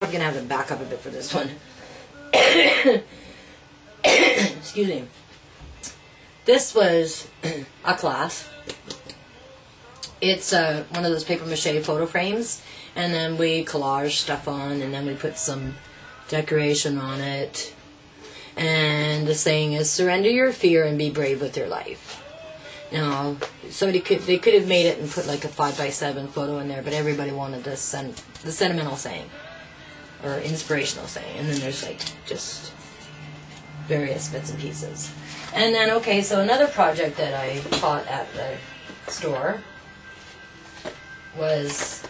I'm going to have to back up a bit for this one. Excuse me. This was a class. It's one of those paper mache photo frames, and then we collage stuff on, and then we put some decoration on it. And the saying is, surrender your fear and be brave with your life. Now, they could have made it and put like a 5x7 photo in there, but everybody wanted the sentimental saying, or inspirational saying. And then there's like just various bits and pieces. And then, okay, so another project that I taught at the store was,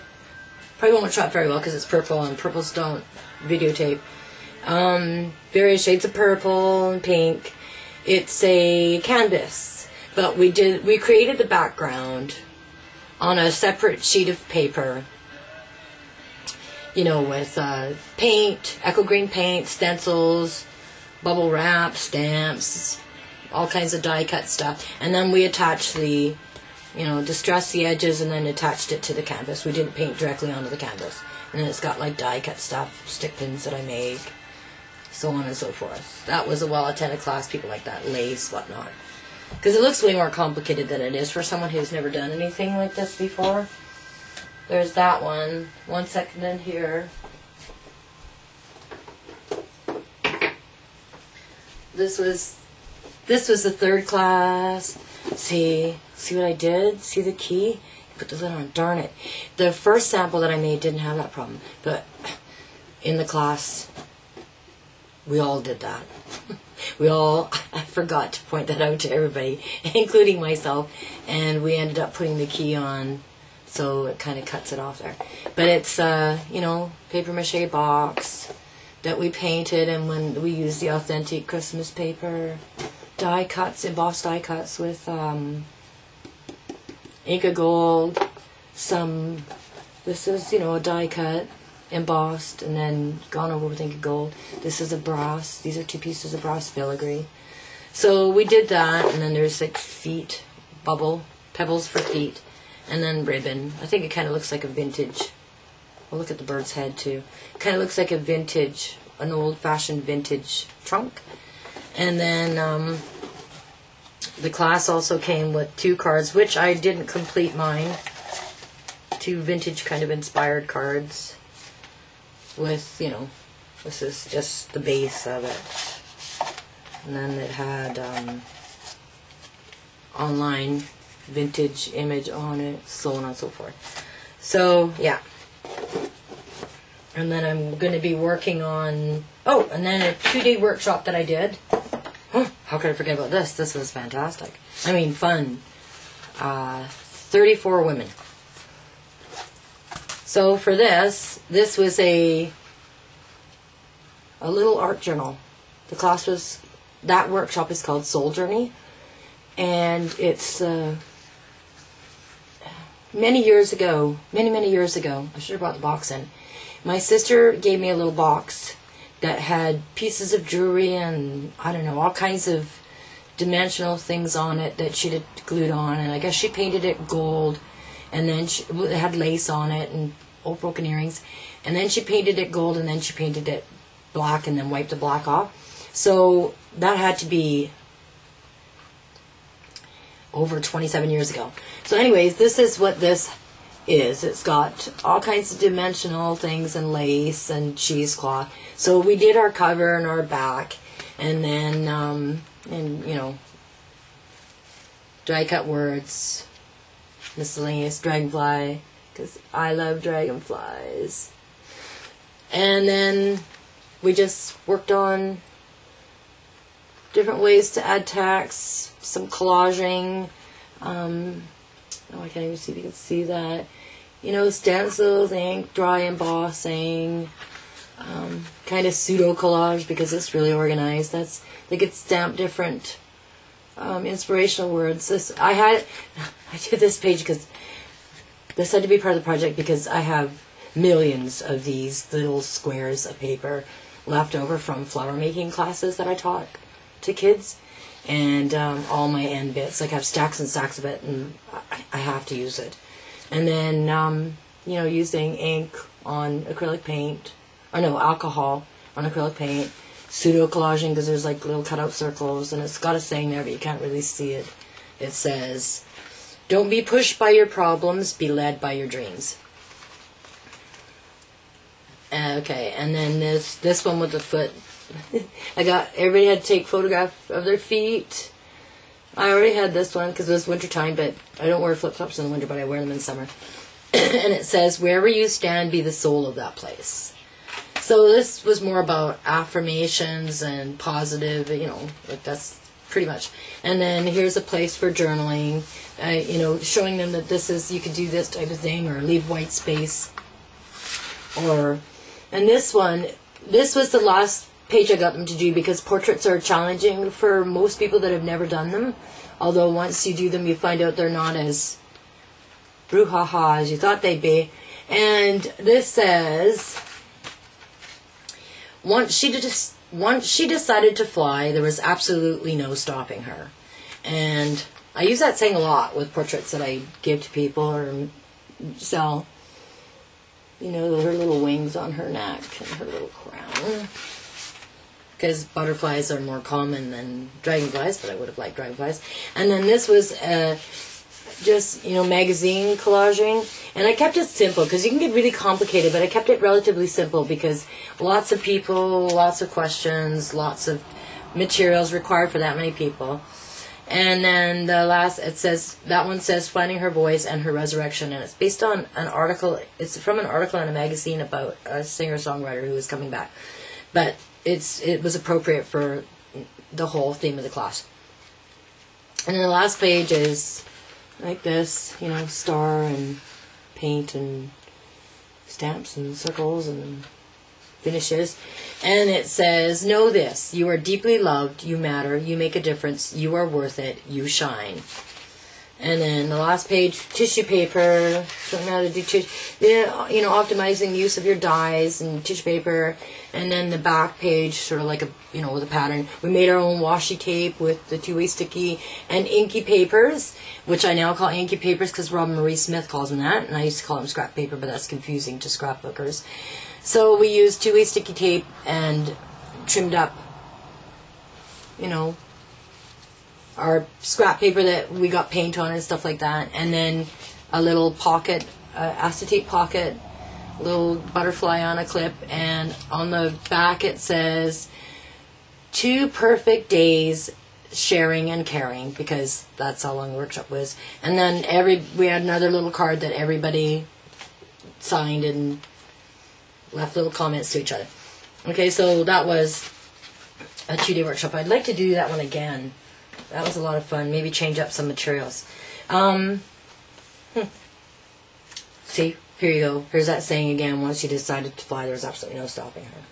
probably won't show up very well because it's purple, and purples don't videotape. Various shades of purple and pink. It's a canvas, but we created the background on a separate sheet of paper, you know, with paint, echo green paint, stencils, bubble wrap, stamps, all kinds of die cut stuff. And then we attached the, you know, distressed the edges and then attached it to the canvas. We didn't paint directly onto the canvas. And then it's got like die cut stuff, stick pins that I make, so on and so forth. That was a well-attended class, people like that, lace, whatnot. Because it looks way more complicated than it is for someone who's never done anything like this before. There's that one. 1 second in here. This was the third class. See what I did? See the key? Put the lid on. Darn it. The first sample that I made didn't have that problem, but in the class, we all did that. I forgot to point that out to everybody, including myself, and we ended up putting the key on, so it kind of cuts it off there. But it's, you know, paper mache box that we painted, and when we used the authentic Christmas paper, die cuts, embossed die cuts with Inca gold, this is, you know, a die cut, embossed, and then gone over with Inca gold. This is a brass, these are 2 pieces of brass filigree. So we did that, and then there's like feet, pebbles for feet, and then ribbon. I think it kind of looks like a vintage, well, look at the bird's head too. It kind of looks like a vintage, an old-fashioned vintage trunk. And then the class also came with 2 cards, which I didn't complete mine. 2 vintage kind of inspired cards with, you know, this is just the base of it. And then it had online vintage image on it, so on and so forth. So, yeah. And then I'm going to be working on, oh, and then a 2-day workshop that I did. How could I forget about this? This was fantastic. I mean, fun. 34 women. So for this was a little art journal. The class was, that workshop is called Soul Journey. And it's many years ago, many years ago, I should have brought the box in. My sister gave me a little box that had pieces of jewelry and, I don't know, all kinds of dimensional things on it that she'd glued on. And I guess she painted it gold. And then it had lace on it and old broken earrings. And then she painted it gold, and then she painted it black and then wiped the black off. So that had to be over 27 years ago. So anyways, this is what this is. It's got all kinds of dimensional things and lace and cheesecloth. So we did our cover and our back, and then and you know, die cut words, miscellaneous dragonfly, because I love dragonflies. And then we just worked on different ways to add text, some collaging. Oh, I can't even see if you can see that. You know, stencils, ink, dry embossing, kind of pseudo collage because it's really organized. They get stamped different inspirational words. I did this page because this had to be part of the project because I have millions of these little squares of paper left over from flower making classes that I taught to kids. And all my end bits, like I have stacks and stacks of it, and I have to use it. And then, you know, using ink on acrylic paint, or no, alcohol on acrylic paint. Pseudo collaging because there's like little cutout circles, and it's got a saying there, but you can't really see it. It says, "Don't be pushed by your problems, be led by your dreams." Okay, and then this one with the foot. I got, everybody had to take photographs of their feet. I already had this one because it was winter time, but I don't wear flip-flops in the winter, but I wear them in summer. And it says, "Wherever you stand, be the soul of that place." So this was more about affirmations and positive, you know, like that's pretty much. And then here's a place for journaling, you know, showing them that this is, you could do this type of thing, or leave white space. Or, and this one, this was the last page I got them to do because portraits are challenging for most people that have never done them. Although once you do them, you find out they're not as brouhaha as you thought they'd be. And this says, once she decided to fly, there was absolutely no stopping her. And I use that saying a lot with portraits that I give to people or sell. You know, her little wings on her neck and her little crown. Because butterflies are more common than dragonflies, but I would have liked dragonflies. And then this was just, you know, magazine collaging. And I kept it simple, because you can get really complicated, but I kept it relatively simple because lots of people, lots of questions, lots of materials required for that many people. And then the last, it says, that one says, "Finding Her Voice and Her Resurrection." And it's based on an article, it's from an article in a magazine about a singer-songwriter who is coming back. But it was appropriate for the whole theme of the class. And then the last page is like this, you know, star and paint and stamps and circles and finishes. And it says, "Know this, you are deeply loved, you matter, you make a difference, you are worth it, you shine." And then the last page, tissue paper, showing how to do tissue, you know, optimizing the use of your dyes and tissue paper. And then the back page, sort of like a, you know, with a pattern. We made our own washi tape with the two-way sticky and inky papers, which I now call inky papers because Roben Marie Smith calls them that. And I used to call them scrap paper, but that's confusing to scrapbookers. So we used two-way sticky tape and trimmed up, you know, our scrap paper that we got paint on and stuff like that. And then a little pocket, acetate pocket, little butterfly on a clip. And on the back it says, "2 perfect days sharing and caring," because that's how long the workshop was. And then we had another little card that everybody signed and left little comments to each other. Okay, so that was a 2-day workshop. I'd like to do that one again. That was a lot of fun. Maybe change up some materials. See, here you go. Here's that saying again. Once she decided to fly, there was absolutely no stopping her.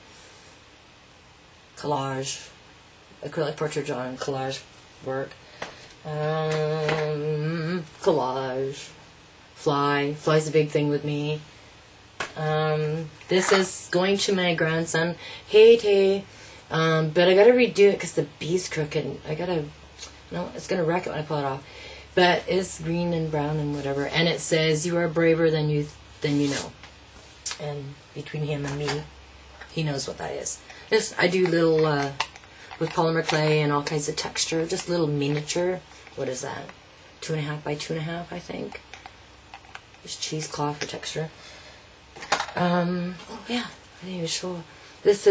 Collage. Acrylic portrait drawing. Collage work. Collage. Fly. Fly's a big thing with me. This is going to my grandson. Hey, but I gotta redo it because the B's crooked. No, it's gonna wreck it when I pull it off. But it's green and brown and whatever. And it says, "You are braver than you know." And between him and me, he knows what that is. I do little, with polymer clay and all kinds of texture, just little miniature. What is that? 2.5 by 2.5, I think. There's cheesecloth for texture. Oh yeah, I didn't even show. This is